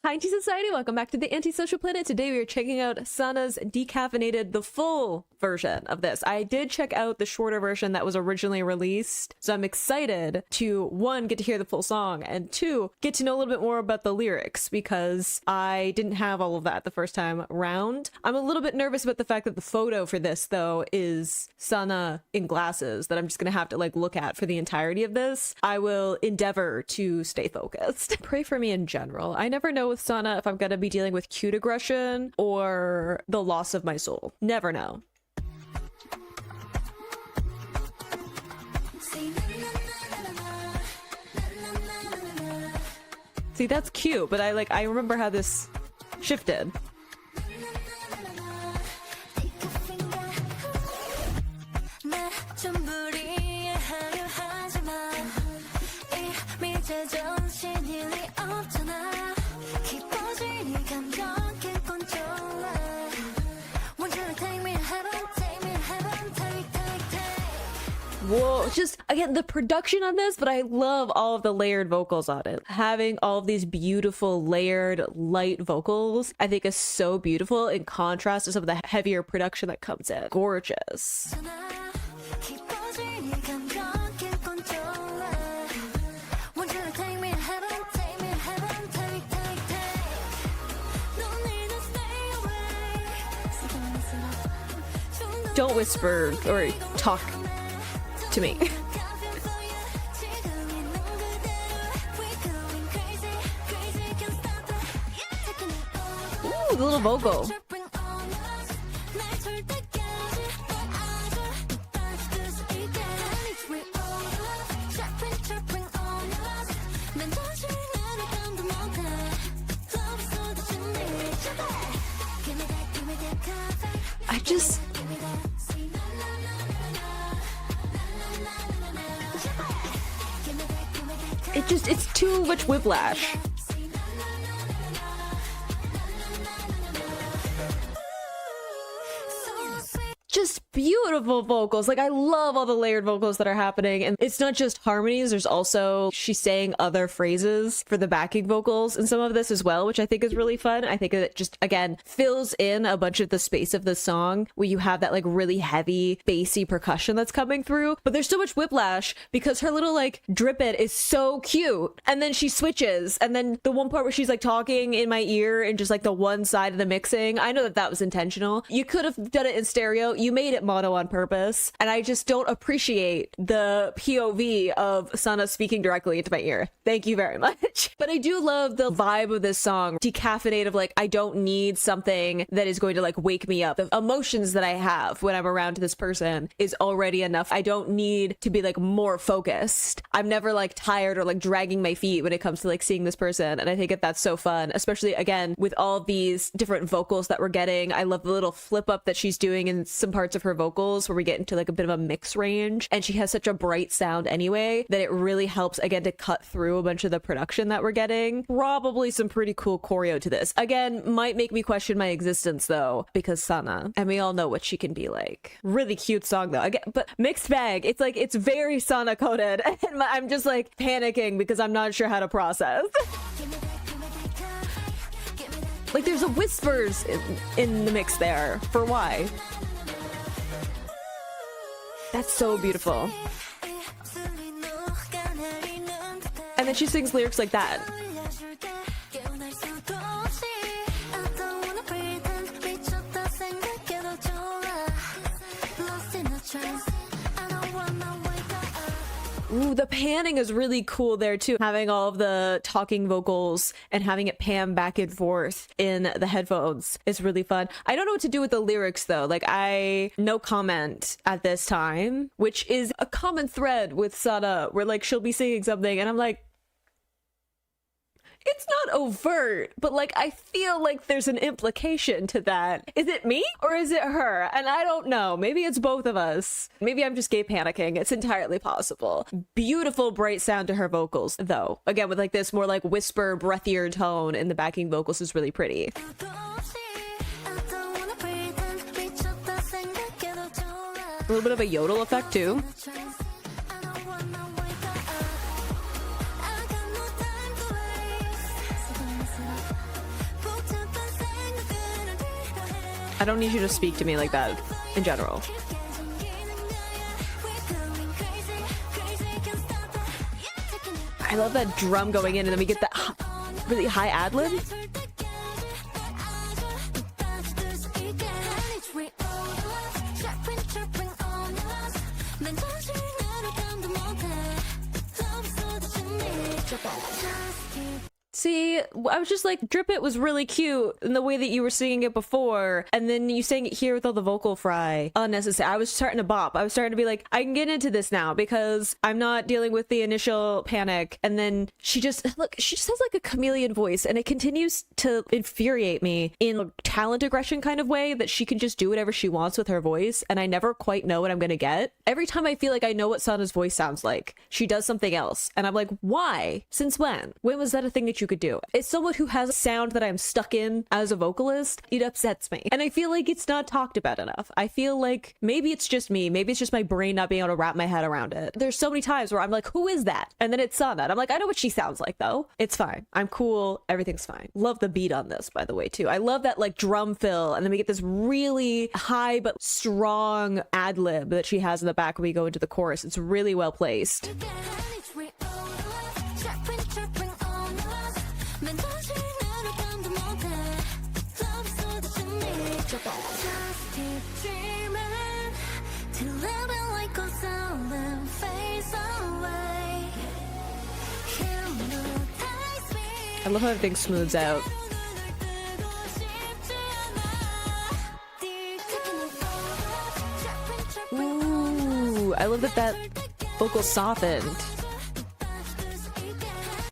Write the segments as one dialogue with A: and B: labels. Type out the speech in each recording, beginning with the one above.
A: Hi, Anti-Society. Welcome back to the Antisocial Planet. Today we are checking out Sana's Decaffeinated, the full version of this. I did check out the shorter version that was originally released, so I'm excited to, one, get to hear the full song, and two, get to know a little bit more about the lyrics, because I didn't have all of that the first time round. I'm a little bit nervous about the fact that the photo for this, though, is Sana in glasses that I'm just gonna have to, like, look at for the entirety of this. I will endeavor to stay focused. Pray for me in general. I never know with Sana if I'm gonna be dealing with cute aggression or the loss of my soul. Never know. See, that's cute, but I remember how this shifted. Whoa, just again the production on this, but I love all of the layered vocals on it. Having all of these beautiful layered light vocals I think is so beautiful in contrast to some of the heavier production that comes in. Gorgeous. Don't whisper or talk to me. Ooh, the little vocal. It's too much whiplash. Just beautiful vocals. Like, I love all the layered vocals that are happening, and it's not just harmonies, there's also she's saying other phrases for the backing vocals in some of this as well, which I think is really fun. I think it just, again, fills in a bunch of the space of the song where you have that like really heavy bassy percussion that's coming through, but there's so much whiplash because her little like drip it is so cute, and then she switches, and then the one part where she's like talking in my ear and just like the one side of the mixing, I know that that was intentional. You could have done it in stereo. You made it mono on purpose, and I just don't appreciate the POV of Sana speaking directly into my ear. Thank you very much. But I do love the vibe of this song. Decaffeinated, like, I don't need something that is going to like wake me up. The emotions that I have when I'm around this person is already enough. I don't need to be like more focused. I'm never like tired or like dragging my feet when it comes to like seeing this person, and I think that that's so fun, especially again with all these different vocals that we're getting. I love the little flip up that she's doing in some parts of her vocals where we get into like a bit of a mix range, and she has such a bright sound anyway that it really helps again to cut through a bunch of the production that we're getting. Probably some pretty cool choreo to this. Again, might make me question my existence though, because Sana, and we all know what she can be like. Really cute song though, again, but mixed bag. It's like, it's very Sana coded, and I'm just like panicking because I'm not sure how to process. Like, there's a whispers in the mix there. For why? That's so beautiful. And then she sings lyrics like that. Ooh, the panning is really cool there too. Having all of the talking vocals and having it pan back and forth in the headphones is really fun. I don't know what to do with the lyrics though. Like, no comment at this time, which is a common thread with Sana, where like she'll be singing something and I'm like, it's not overt, but like I feel like there's an implication to that. Is it me or is it her? And I don't know. Maybe it's both of us. Maybe I'm just gay panicking. It's entirely possible. Beautiful bright sound to her vocals though. Again, with like this more like whisper, breathier tone in the backing vocals is really pretty. A little bit of a yodel effect too. I don't need you to speak to me like that in general. I love that drum going in and then we get that really high ad-lib. See, I was just like, Drip It was really cute in the way that you were singing it before, and then you sang it here with all the vocal fry. Unnecessary. I was starting to bop. I was starting to be like, I can get into this now because I'm not dealing with the initial panic. And then she just has like a chameleon voice, and it continues to infuriate me in a talent aggression kind of way that she can just do whatever she wants with her voice, and I never quite know what I'm gonna get. Every time I feel like I know what Sana's voice sounds like, she does something else, and I'm like, why? Since when? When was that a thing that you could do? It's someone who has a sound that I'm stuck in as a vocalist. It upsets me. And I feel like it's not talked about enough. I feel like maybe it's just me. Maybe it's just my brain not being able to wrap my head around it. There's so many times where I'm like, who is that? And then it's Sana. And I'm like, I know what she sounds like though. It's fine. I'm cool. Everything's fine. Love the beat on this, by the way, too. I love that like drum fill. And then we get this really high but strong ad lib that she has in the back when we go into the chorus. It's really well placed. I love how everything smooths out. Ooh, I love that vocal softened.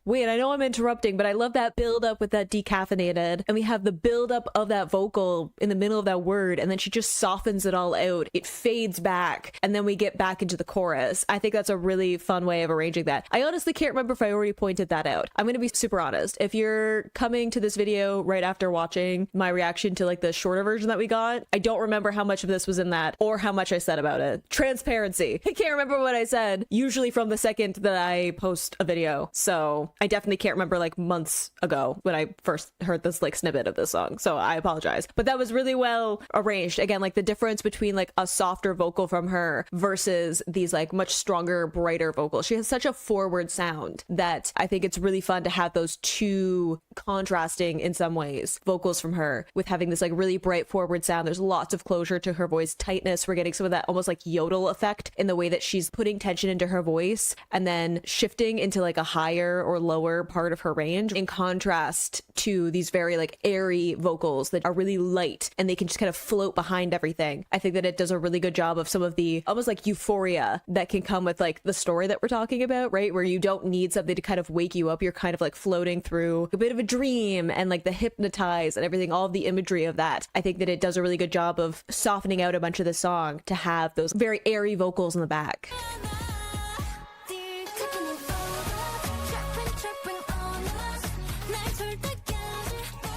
A: Wait, I know I'm interrupting, but I love that build up with that decaffeinated. And we have the build up of that vocal in the middle of that word, and then she just softens it all out. It fades back, and then we get back into the chorus. I think that's a really fun way of arranging that. I honestly can't remember if I already pointed that out. I'm gonna be super honest. If you're coming to this video right after watching my reaction to like the shorter version that we got, I don't remember how much of this was in that or how much I said about it. Transparency. I can't remember what I said, usually from the second that I post a video. So I definitely can't remember like months ago when I first heard this like snippet of this song, so I apologize. But that was really well arranged. Again, like the difference between like a softer vocal from her versus these like much stronger, brighter vocals. She has such a forward sound that I think it's really fun to have those two contrasting in some ways vocals from her with having this like really bright forward sound. There's lots of closure to her voice, tightness. We're getting some of that almost like yodel effect in the way that she's putting tension into her voice and then shifting into like a higher or lower part of her range, in contrast to these very like airy vocals that are really light and they can just kind of float behind everything. I think that it does a really good job of some of the almost like euphoria that can come with like the story that we're talking about, right? Where you don't need something to kind of wake you up. You're kind of like floating through a bit of a dream, and like the hypnotize and everything, all of the imagery of that. I think that it does a really good job of softening out a bunch of the song to have those very airy vocals in the back.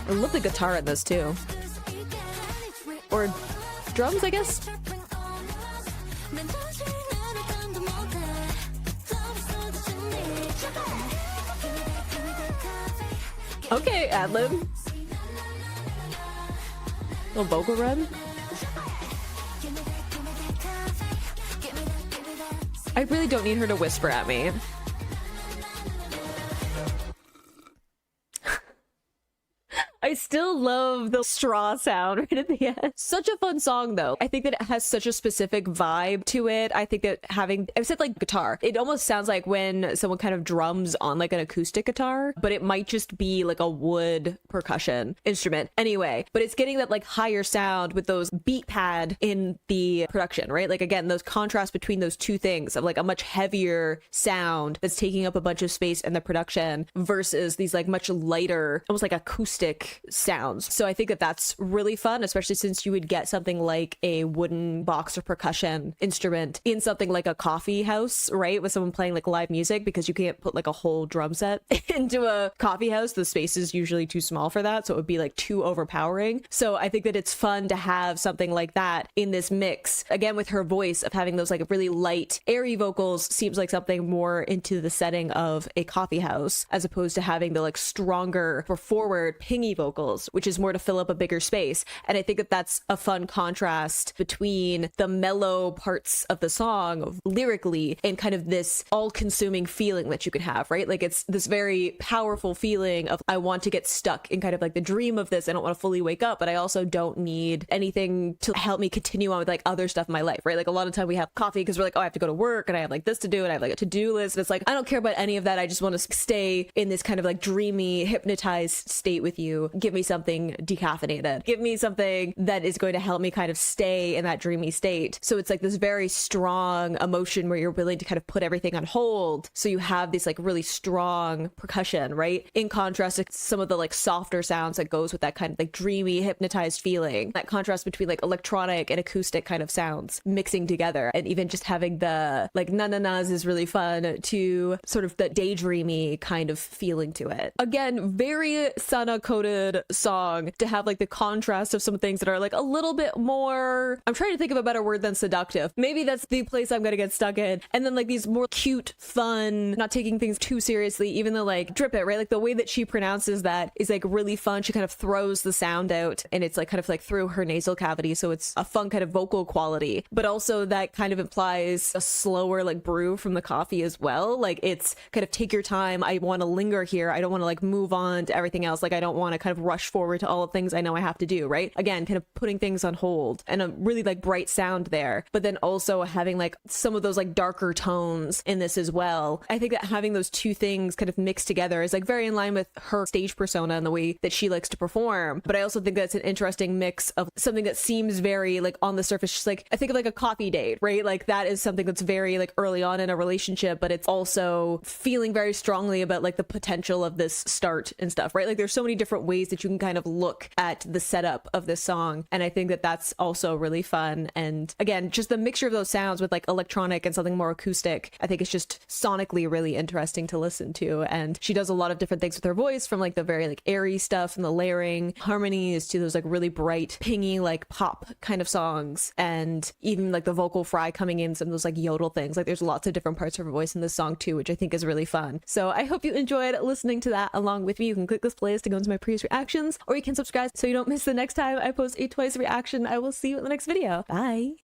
A: I love the guitar in this too. Or drums, I guess? Okay, ad-lib. Little vocal run. I really don't need her to whisper at me. I still love the straw sound right at the end. Such a fun song though. I think that it has such a specific vibe to it. I think that having, I've said like guitar, it almost sounds like when someone kind of drums on like an acoustic guitar, but it might just be like a wood percussion instrument anyway. But it's getting that like higher sound with those beat pad in the production, right? Like again, those contrasts between those two things of like a much heavier sound that's taking up a bunch of space in the production versus these like much lighter, almost like acoustic sounds. So I think that that's really fun, especially since you would get something like a wooden box or percussion instrument in something like a coffee house, right? With someone playing like live music, because you can't put like a whole drum set into a coffee house. The space is usually too small for that. So it would be like too overpowering. So I think that it's fun to have something like that in this mix. Again, with her voice of having those like really light, airy vocals seems like something more into the setting of a coffee house, as opposed to having the like stronger or forward, pingy vocals, which is more to fill up a bigger space. And I think that that's a fun contrast between the mellow parts of the song lyrically and kind of this all-consuming feeling that you could have, right? Like it's this very powerful feeling of I want to get stuck in kind of like the dream of this. I don't want to fully wake up, but I also don't need anything to help me continue on with like other stuff in my life, right? Like a lot of time we have coffee because we're like, oh, I have to go to work and I have like this to do and I have like a to-do list. And it's like, I don't care about any of that. I just want to stay in this kind of like dreamy, hypnotized state with you. Give me something decaffeinated. Give me something that is going to help me kind of stay in that dreamy state. So it's like this very strong emotion where you're willing to kind of put everything on hold. So you have this like really strong percussion, right? In contrast to some of the like softer sounds that goes with that kind of like dreamy, hypnotized feeling. That contrast between like electronic and acoustic kind of sounds mixing together. And even just having the like na-na-nas is really fun to sort of the daydreamy kind of feeling to it. Again, very Sana coded song to have like the contrast of some things that are like a little bit more, I'm trying to think of a better word than seductive. Maybe that's the place I'm gonna get stuck in. And then like these more cute, fun, not taking things too seriously, even though like drip it, right? Like the way that she pronounces that is like really fun. She kind of throws the sound out and it's like kind of like through her nasal cavity. So it's a fun kind of vocal quality, but also that kind of implies a slower like brew from the coffee as well. Like it's kind of take your time. I want to linger here. I don't want to like move on to everything else. Like I don't want to kind of rush forward to all the things I know I have to do, right? Again, kind of putting things on hold and a really like bright sound there, but then also having like some of those like darker tones in this as well. I think that having those two things kind of mixed together is like very in line with her stage persona and the way that she likes to perform. But I also think that's an interesting mix of something that seems very like on the surface, just like I think of like a coffee date, right? Like that is something that's very like early on in a relationship, but it's also feeling very strongly about like the potential of this start and stuff, right? Like there's so many different ways that you can kind of look at the setup of this song. And I think that that's also really fun. And again, just the mixture of those sounds with like electronic and something more acoustic, I think it's just sonically really interesting to listen to. And she does a lot of different things with her voice, from like the very like airy stuff and the layering harmonies to those like really bright, pingy, like pop kind of songs. And even like the vocal fry coming in, some of those like yodel things. Like there's lots of different parts of her voice in this song too, which I think is really fun. So I hope you enjoyed listening to that along with me. You can click this playlist to go into my previous reactions, or you can subscribe so you don't miss the next time I post a Twice reaction. I will see you in the next video. Bye.